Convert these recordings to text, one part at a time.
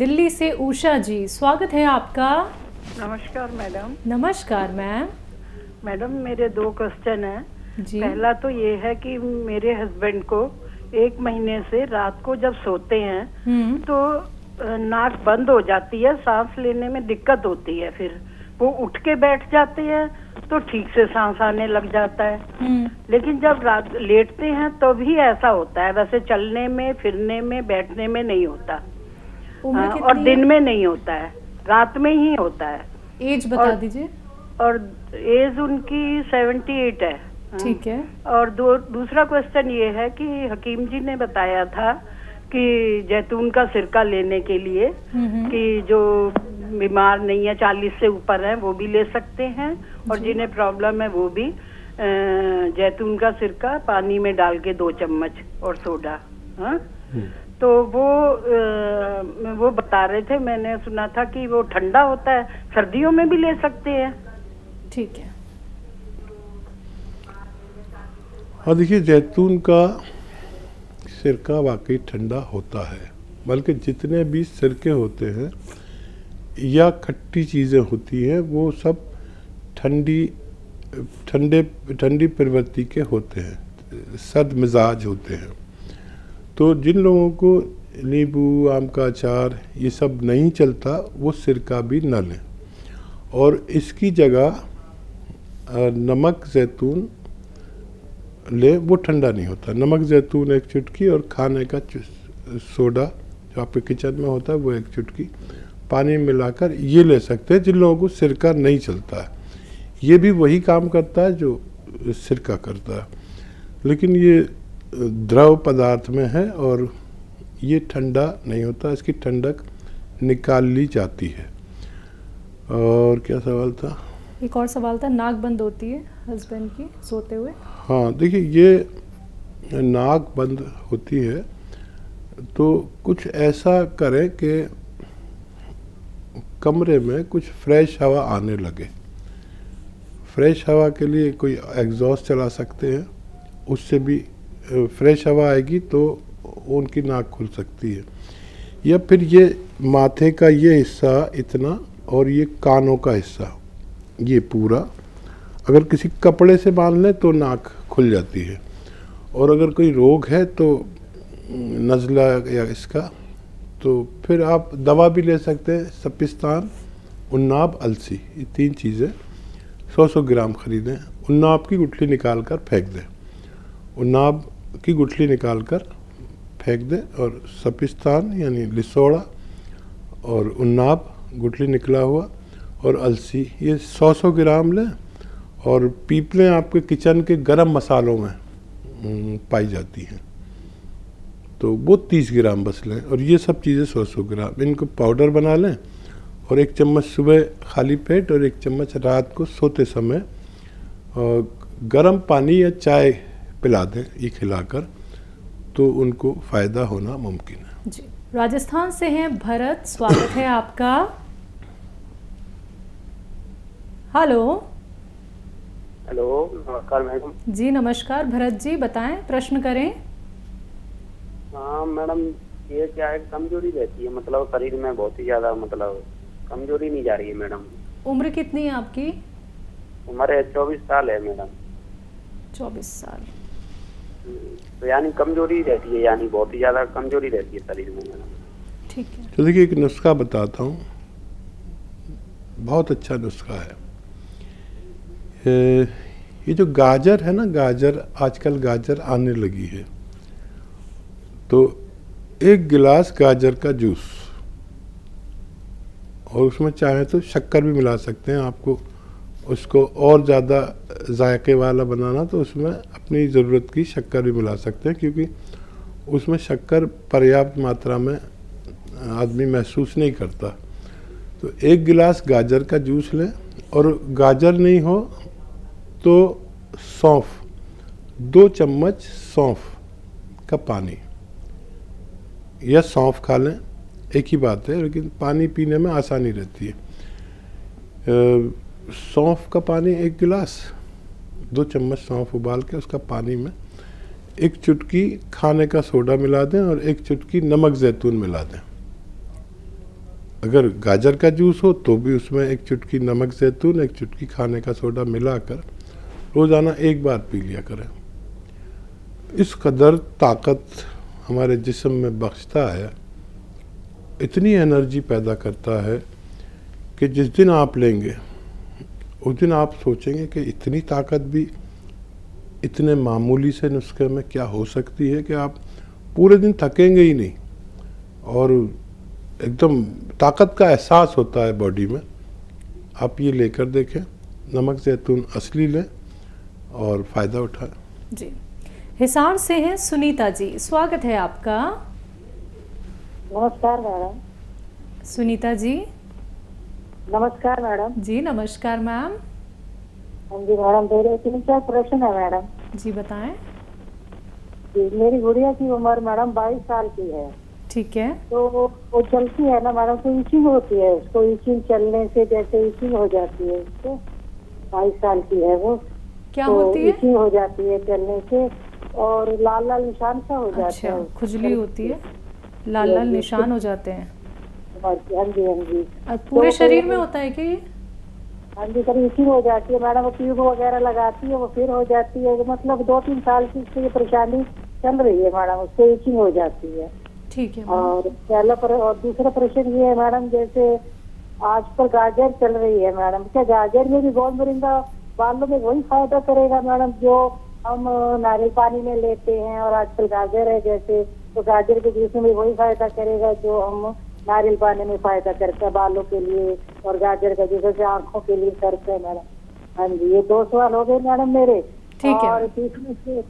दिल्ली से उषा जी, स्वागत है आपका। नमस्कार मैडम। नमस्कार मैम। मैडम मेरे 2 क्वेश्चन हैं। जी। पहला तो ये है कि मेरे हस्बैंड को 1 महीने से रात को जब सोते हैं तो नाक बंद हो जाती है, सांस लेने में दिक्कत होती है। फिर वो उठ के बैठ जाते हैं तो ठीक से सांस आने लग जाता है, लेकिन जब रात लेटते हैं तो भी ऐसा होता है। वैसे चलने में, फिरने में, बैठने में नहीं होता। और दिन में नहीं होता है, रात में ही होता है। एज बता दीजिए। और एज उनकी 78 है। ठीक है। और दूसरा क्वेश्चन ये है कि हकीम जी ने बताया था कि जैतून का सिरका लेने के लिए कि जो बीमार नहीं है, 40 से ऊपर है, वो भी ले सकते हैं, और जिन्हें प्रॉब्लम है वो भी जैतून का सिरका पानी में डाल के 2 चम्मच और सोडा। तो वो बता रहे थे, मैंने सुना था कि वो ठंडा होता है, सर्दियों में भी ले सकते हैं। ठीक है। हाँ देखिए, जैतून का सिरका वाकई ठंडा होता है, बल्कि जितने भी सिरके होते हैं या खट्टी चीज़ें होती हैं वो सब ठंडी प्रवृत्ति के होते हैं, सर्द मिजाज होते हैं। तो जिन लोगों को नींबू, आम का अचार ये सब नहीं चलता, वो सिरका भी न लें। और इसकी जगह नमक ज़ैतून ले, वो ठंडा नहीं होता। नमक ज़ैतून 1 चुटकी और खाने का सोडा जो आपके किचन में होता है वो 1 चुटकी पानी मिलाकर ये ले सकते हैं जिन लोगों को सिरका नहीं चलता है। ये भी वही काम करता है जो सिरका करता है, लेकिन ये द्रव पदार्थ में है और ये ठंडा नहीं होता, इसकी ठंडक निकाल ली जाती है। और क्या सवाल था? एक और सवाल था, नाक बंद होती है हस्बैंड की सोते हुए। हाँ देखिए, ये नाक बंद होती है तो कुछ ऐसा करें कि कमरे में कुछ फ्रेश हवा आने लगे। फ्रेश हवा के लिए कोई एग्जॉस्ट चला सकते हैं, उससे भी फ्रेश हवा आएगी तो उनकी नाक खुल सकती है। या फिर ये माथे का ये हिस्सा इतना और ये कानों का हिस्सा ये पूरा अगर किसी कपड़े से बांध लें तो नाक खुल जाती है। और अगर कोई रोग है तो नज़ला या इसका, तो फिर आप दवा भी ले सकते हैं। सपिस्तान, उन्नाब, अलसी, ये 3 चीज़ें 100-100 ग्राम खरीदें। उन्नाब की गुठली निकाल कर फेंक दें, उन्नाब की गुठली निकाल कर फेंक दें, और सपिस्तान यानी लिसोड़ा और उन्नाब गुठली निकला हुआ और अलसी ये 100-100 ग्राम लें और पीपलें आपके किचन के गरम मसालों में पाई जाती हैं, तो वो 30 ग्राम बस लें। और ये सब चीज़ें 100-100 ग्राम, इनको पाउडर बना लें और 1 चम्मच सुबह खाली पेट और 1 चम्मच रात को सोते समय गर्म पानी या चाय पिला दें ये खिलाकर, तो उनको फ़ायदा होना मुमकिन है। जी। राजस्थान से हैं भरत, स्वागत है आपका। हेलो। हेलो, नमस्कार मैडम। जी नमस्कार भरत जी, बताएं, प्रश्न करें। हाँ मैडम, ये क्या है, कमजोरी रहती है, मतलब शरीर में बहुत ही ज्यादा, मतलब कमजोरी नहीं जा रही है मैडम। उम्र कितनी है आपकी? उम्र 24 साल है मैडम। 24 साल। तो यानी कमजोरी रहती है, यानी बहुत ही ज्यादा कमजोरी रहती है शरीर में मैडम। ठीक है। तो देखिए, एक नुस्खा बताता हूँ, बहुत अच्छा नुस्खा है। ये जो गाजर है ना, गाजर आजकल गाजर आने लगी है, तो 1 गिलास गाजर का जूस, और उसमें चाहे तो शक्कर भी मिला सकते हैं। आपको उसको और ज़्यादा जायके वाला बनाना तो उसमें अपनी ज़रूरत की शक्कर भी मिला सकते हैं, क्योंकि उसमें शक्कर पर्याप्त मात्रा में आदमी महसूस नहीं करता। तो 1 गिलास गाजर का जूस लें, और गाजर नहीं हो तो सौंफ, 2 चम्मच सौंफ का पानी, या सौंफ खा लें, एक ही बात है, लेकिन पानी पीने में आसानी रहती है। सौंफ का पानी 1 गिलास, 2 चम्मच सौंफ उबाल के उसका पानी में 1 चुटकी खाने का सोडा मिला दें और 1 चुटकी नमक ज़ैतून मिला दें। अगर गाजर का जूस हो तो भी उसमें एक चुटकी नमक जैतून, एक चुटकी खाने का सोडा मिलाकर रोज़ाना एक बार पी लिया करें। इस कदर ताकत हमारे जिस्म में बख्शता है, इतनी एनर्जी पैदा करता है कि जिस दिन आप लेंगे उस दिन आप सोचेंगे कि इतनी ताकत भी इतने मामूली से नुस्खे में क्या हो सकती है कि आप पूरे दिन थकेंगे ही नहीं और एकदम ताकत का एहसास होता है बॉडी में। आप ये लेकर देखें, नमक जैतून असली लें और फ़ायदा उठाएं। जी, हिसार से हैं सुनीता जी, स्वागत है आपका। नमस्कार मैडम। सुनीता जी। नमस्कार मैडम। जी नमस्कार मैम। हाँ जी मैडम, मेरे 3-4 प्रश्न है मैडम। जी बताएं। जी, मेरी गुड़िया की उम्र मैडम 22 साल की है। ठीक है। तो वो चलती है ना मैडम, तो इचिंग होती है उसको, इचिंग चलने से जैसे इचिंग हो जाती है उसको। 22 साल की है वो। क्या तो होती है? इचिंग हो जाती है चलने से और लाल लाल निशान सा हो जाता अच्छा, है। खुजली होती है, लाल लाल निशान हो जाते हैं। हाँ जी हाँ जी। पूरे शरीर में होता है क्या ये? हाँ जी सर, इचिंग हो जाती है मैडम। वो ट्यूब वगैरह लगाती है, वो फिर हो जाती है। मतलब 2-3 साल की उसको ये परेशानी चल रही है मैडम, उससे इचिंग हो जाती है। ठीक है। और और दूसरा प्रश्न ये है मैडम, जैसे आजकल गाजर चल रही है मैडम, क्या गाजर में भी गोंद मोरिंगा बालों में वही फायदा करेगा मैडम जो हम नारियल पानी में लेते हैं? और आजकल गाजर है जैसे, तो गाजर के जूस में भी वही फायदा करेगा जो हम नारियल पानी में फायदा करते हैं बालों के लिए, और गाजर का जूस जैसे आंखों के लिए करते हैं मैडम। हाँ जी, ये 2 सवाल हो गए मैडम मेरे। ठीक है। और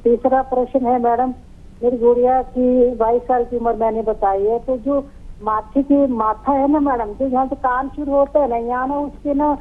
तीसरा प्रश्न है मैडम, मेरी गुड़िया की 22 साल की उम्र मैंने बताई है, तो जो माथा है ना मैडम, जो यहाँ से कान शुरू होता है ना, यहाँ ना उसके ना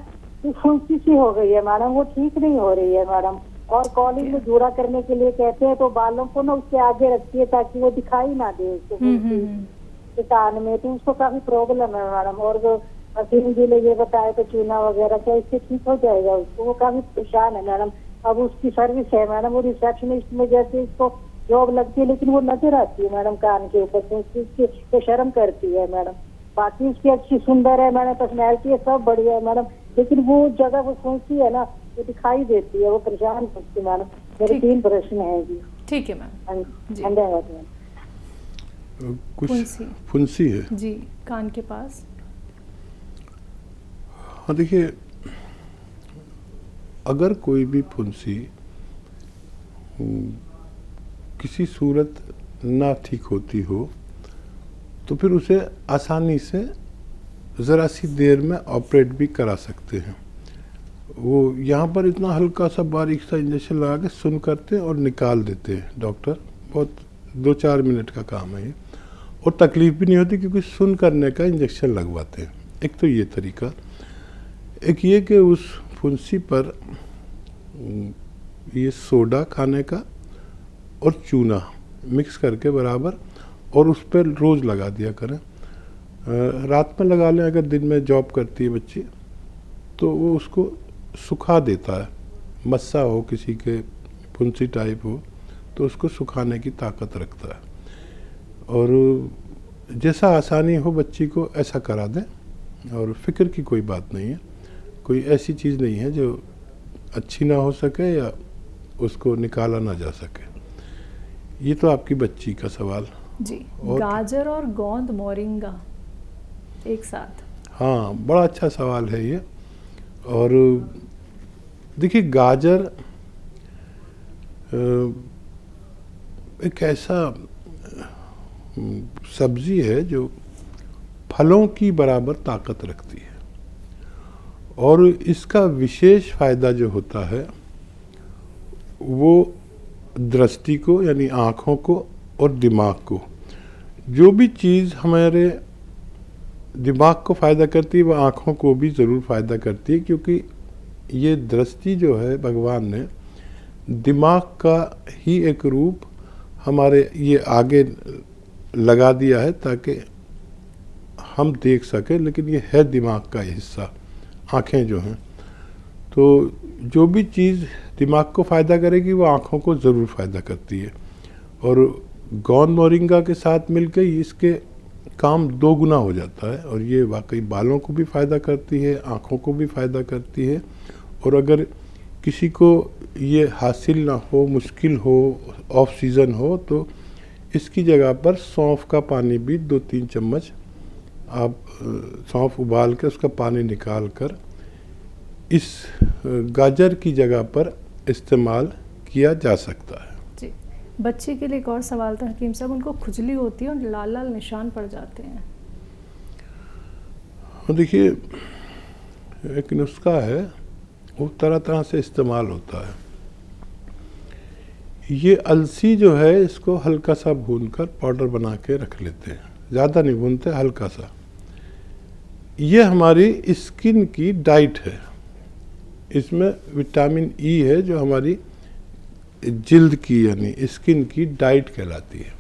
फुंसी सी हो गई है मैडम, वो ठीक नहीं हो रही है मैडम। और कॉलिंग में जूड़ा करने के लिए कहते हैं तो बालों को ना उसके आगे रखती है ताकि वो दिखाई ना दे उसको फुंसी कान में, तो उसको काफी प्रॉब्लम है मैडम। और जो असीम जी ने ये बताया तो चूना वगैरह, क्या इससे ठीक हो जाएगा उसको? वो काफी परेशान है मैडम। अब उसकी सर्विस है मैडम, वो रिसेप्शनिस्ट में जैसे इसको जॉब लगती है, लेकिन वो नजर आती है मैडम कान के ऊपर, तो उसकी शर्म करती है मैडम। बाकी उसकी अच्छी सुंदर है मैडम, पर्सनैलिटी है, सब बढ़िया है मैडम, लेकिन वो जगह वो सोचती है ना, वो दिखाई देती है, वो परेशान करती है मैडम। मेरे 3 प्रश्न है जी। ठीक है मैम। जी। धन्यवाद मैम। कुछ फुंसी है जी कान के पास। हाँ देखिए, अगर कोई भी फुंसी किसी सूरत ना ठीक होती हो तो फिर उसे आसानी से ज़रा सी देर में ऑपरेट भी करा सकते हैं। वो यहाँ पर इतना हल्का सा बारीक सा इंजेक्शन लगा के सुन करते हैं और निकाल देते हैं डॉक्टर। बहुत 2-4 मिनट का काम है ये, और तकलीफ भी नहीं होती क्योंकि सुन करने का इंजेक्शन लगवाते हैं। एक तो ये तरीका, एक ये कि उस फुंसी पर ये सोडा खाने का और चूना मिक्स करके बराबर, और उस पर रोज़ लगा दिया करें। रात में लगा लें, अगर दिन में जॉब करती है बच्ची तो वो उसको सुखा देता है। मस्सा हो, किसी के फुंसी टाइप हो तो उसको सुखाने की ताकत रखता है। और जैसा आसानी हो बच्ची को ऐसा करा दें, और फिक्र की कोई बात नहीं है। कोई ऐसी चीज़ नहीं है जो अच्छी ना हो सके या उसको निकाला ना जा सके। ये तो आपकी बच्ची का सवाल जी। गाजर और गोंद मोरिंगा एक साथ? हाँ, बड़ा अच्छा सवाल है ये। और देखिए, गाजर एक ऐसा सब्जी है जो फलों की बराबर ताकत रखती है, और इसका विशेष फ़ायदा जो होता है वो दृष्टि को, यानी आँखों को और दिमाग को। जो भी चीज़ हमारे दिमाग को फ़ायदा करती है वह आँखों को भी ज़रूर फ़ायदा करती है, क्योंकि ये दृष्टि जो है भगवान ने दिमाग का ही एक रूप हमारे ये आगे लगा दिया है ताकि हम देख सकें, लेकिन ये है दिमाग का हिस्सा, आँखें जो हैं। तो जो भी चीज़ दिमाग को फ़ायदा करेगी वो आँखों को ज़रूर फ़ायदा करती है। और गोंद मोरिंगा के साथ मिलकर इसके काम दोगुना हो जाता है। और ये वाकई बालों को भी फ़ायदा करती है, आँखों को भी फ़ायदा करती है। और अगर किसी को ये हासिल ना हो, मुश्किल हो, ऑफ सीज़न हो, तो इसकी जगह पर सौंफ का पानी भी 2-3 चम्मच आप सौंफ उबाल के उसका पानी निकाल कर इस गाजर की जगह पर इस्तेमाल किया जा सकता है। जी, बच्चे के लिए एक और सवाल था हकीम साहब, उनको खुजली होती है और लाल लाल निशान पड़ जाते हैं। देखिए, एक नुस्खा है, वो तरह तरह से इस्तेमाल होता है। ये अलसी जो है, इसको हल्का सा भूनकर पाउडर बना के रख लेते हैं, ज़्यादा नहीं भूनते, हल्का सा। ये हमारी स्किन की डाइट है। इसमें विटामिन ई है जो हमारी जिल्द की यानी स्किन की डाइट कहलाती है।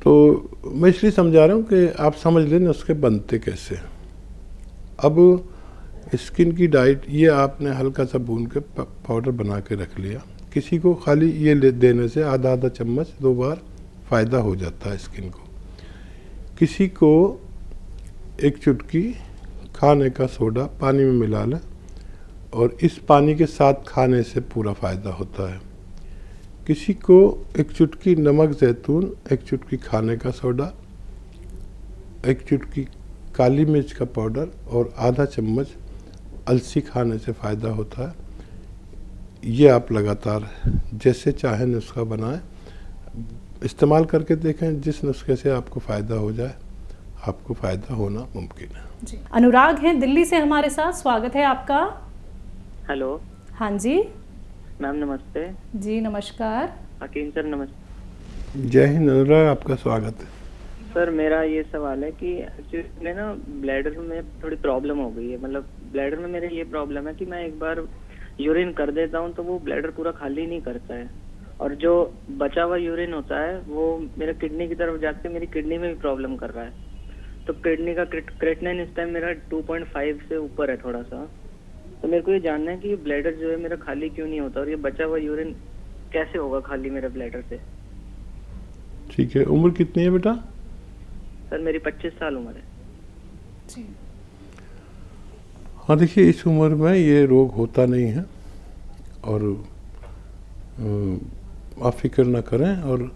तो मैं इसलिए समझा रहा हूँ कि आप समझ लें उसके बनते कैसे। अब स्किन की डाइट, ये आपने हल्का सा भून के पाउडर बना के रख लिया। किसी को खाली ये देने से आधा आधा चम्मच 2 बार फ़ायदा हो जाता है स्किन को। किसी को एक चुटकी खाने का सोडा पानी में मिला लें और इस पानी के साथ खाने से पूरा फ़ायदा होता है। किसी को एक चुटकी नमक जैतून, एक चुटकी खाने का सोडा, एक चुटकी काली मिर्च का पाउडर और आधा चम्मच अलसी खाने से फ़ायदा होता है। ये आप लगातार जैसे चाहें नुस्खा बनाएं, इस्तेमाल करके देखें। जिस नुस्खे से आपको फ़ायदा हो जाए, आपको फ़ायदा होना मुमकिन है। जी, अनुराग हैं दिल्ली से हमारे साथ, स्वागत है आपका। हेलो हाँ जी मैम, नमस्ते। जी नमस्कार। हकीम सर नमस्ते। जय हिंद अनुराग, आपका स्वागत है। सर मेरा ये सवाल है कि एक्चुअली ना ब्लैडर में थोड़ी प्रॉब्लम हो गई है। मतलब ब्लैडर में मेरे ये प्रॉब्लम है कि मैं एक बार यूरिन कर देता हूँ तो वो ब्लैडर पूरा खाली नहीं करता है, और जो बचा हुआ यूरिन होता है वो मेरे किडनी की तरफ जाके मेरी किडनी में भी प्रॉब्लम कर रहा है। तो किडनी का क्रेटिनिन इस टाइम मेरा 2.5 से ऊपर है थोड़ा सा। तो मेरे को ये जानना है कि ब्लैडर जो है मेरा खाली क्यों नहीं होता, और ये बचा हुआ यूरिन कैसे होगा खाली मेरे ब्लैडर से। ठीक है, उम्र कितनी है बेटा? सर मेरी 25 साल उम्र है। जी, हाँ, देखिए इस उम्र में ये रोग होता नहीं है और आप फिक्र ना करें। और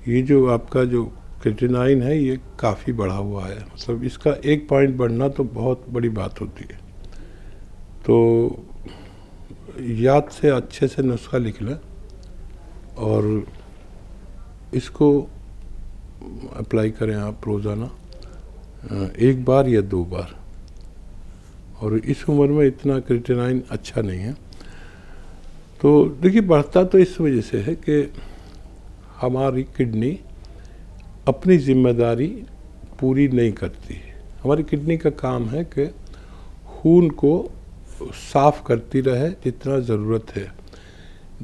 ये जो आपका जो क्रेटिनाइन है ये काफ़ी बढ़ा हुआ है, मतलब इसका 1 पॉइंट बढ़ना तो बहुत बड़ी बात होती है। तो याद से अच्छे से नुस्खा लिख लें और इसको अप्लाई करें आप रोज़ाना 1 बार या 2 बार। और इस उम्र में इतना क्रेटिनाइन अच्छा नहीं है। तो देखिए, बढ़ता तो इस वजह से है कि हमारी किडनी अपनी जिम्मेदारी पूरी नहीं करती है। हमारी किडनी का काम है कि खून को साफ करती रहे जितना ज़रूरत है।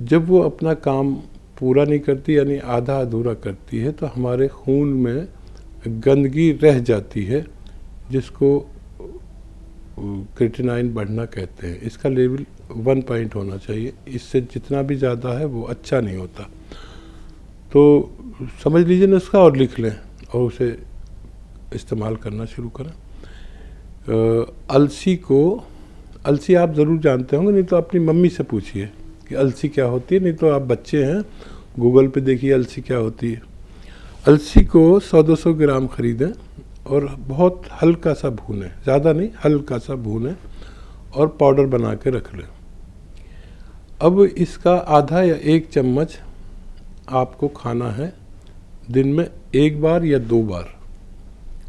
जब वो अपना काम पूरा नहीं करती यानी आधा अधूरा करती है, तो हमारे खून में गंदगी रह जाती है, जिसको क्रेटिनाइन बढ़ना कहते हैं। इसका लेवल 1 पॉइंट होना चाहिए, इससे जितना भी ज़्यादा है वो अच्छा नहीं होता। तो समझ लीजिए नुस्खा और लिख लें और उसे इस्तेमाल करना शुरू करें। अलसी आप ज़रूर जानते होंगे, नहीं तो अपनी मम्मी से पूछिए कि अलसी क्या होती है। नहीं तो आप बच्चे हैं, गूगल पे देखिए अलसी क्या होती है। अलसी को 100-200 ग्राम ख़रीदें और बहुत हल्का सा भूनें, ज़्यादा नहीं, हल्का सा भूनें और पाउडर बना के रख लें। अब इसका आधा या 1 चम्मच आपको खाना है दिन में 1 बार या 2 बार।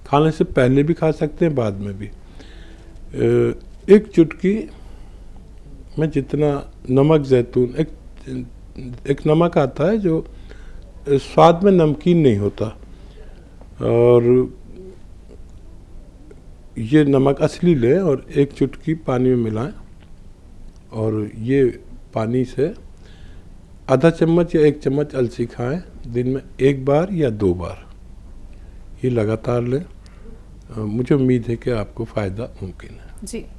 खाने से पहले भी खा सकते हैं, बाद में भी। 1 चुटकी में जितना नमक जैतून, एक नमक आता है जो स्वाद में नमकीन नहीं होता, और ये नमक असली लें और 1 चुटकी पानी में मिलाएं और ये पानी से आधा चम्मच या 1 चम्मच अलसी खाएं दिन में 1 बार या 2 बार। ये लगातार लें। मुझे उम्मीद है कि आपको फ़ायदा मुमकिन है। जी।